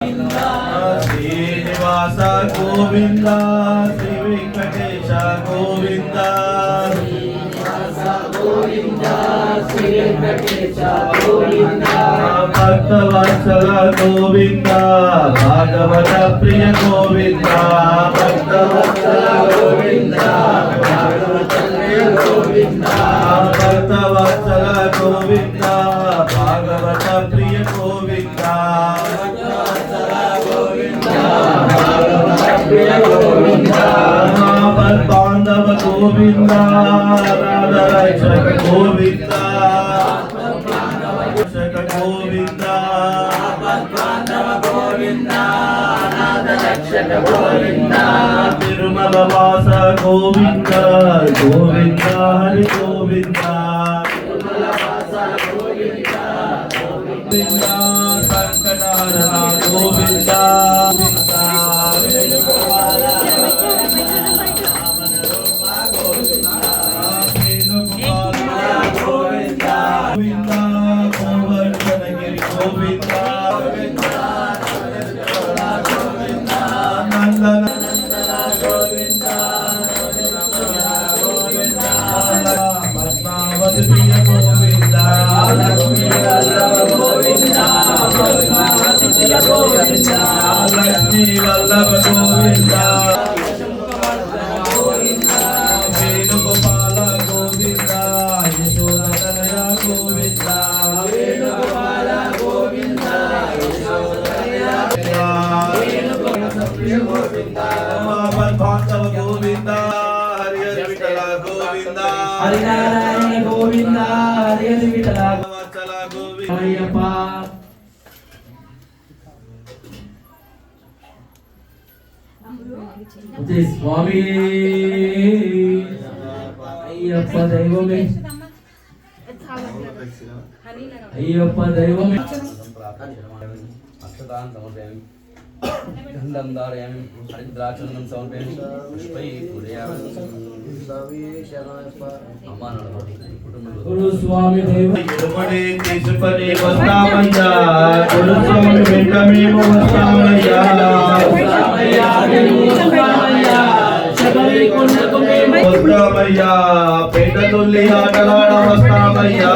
శ్రీనివాస గోవింద శ్రీ వెంకటేశ గోవింద భక్తవత్సల గోవింద భాగవత ప్రియ గోవింద భక్తవత్సల గోవింద భక్తవత్సల గోవింద భాగవత ప్రియ గోవింద బాంధవ గోవింద రక్షక గోవింద రక్షక గోవింద రక్షక గోవింద తిరుమల వాస గోవింద గోవింద హరి గోవింద గోవింద సంకటహరణ గోవింద లక్ష్మీ వల్లభ గోవింద వేణుగోపాల గోవింద యశోదయ గోవింద వేణుగోపాల గోవింద భాగవ గోవింద హరి హరి విఠల గోవింద హరినారాయణ గోవింద హరి హరి విఠల వత్సల గోవింద అయ్యప్ప స్వామి అయ్యప్ప దైవమే అయ్యప్ప దైవమే అక్షతాన్ సమర్పయామి గంధం ధారయామి హరిద్రాచరణం సమర్పయామి పుష్పై పూజయామి గురు స్వామి దేవ ఇరుపడి తీసుకొని వస్తామయ్యా గురు స్వామి వెంట మేము వస్తామయ్యా వస్తామయ్యా పేట తుల్లి ఆటలాడ వస్తామయ్యా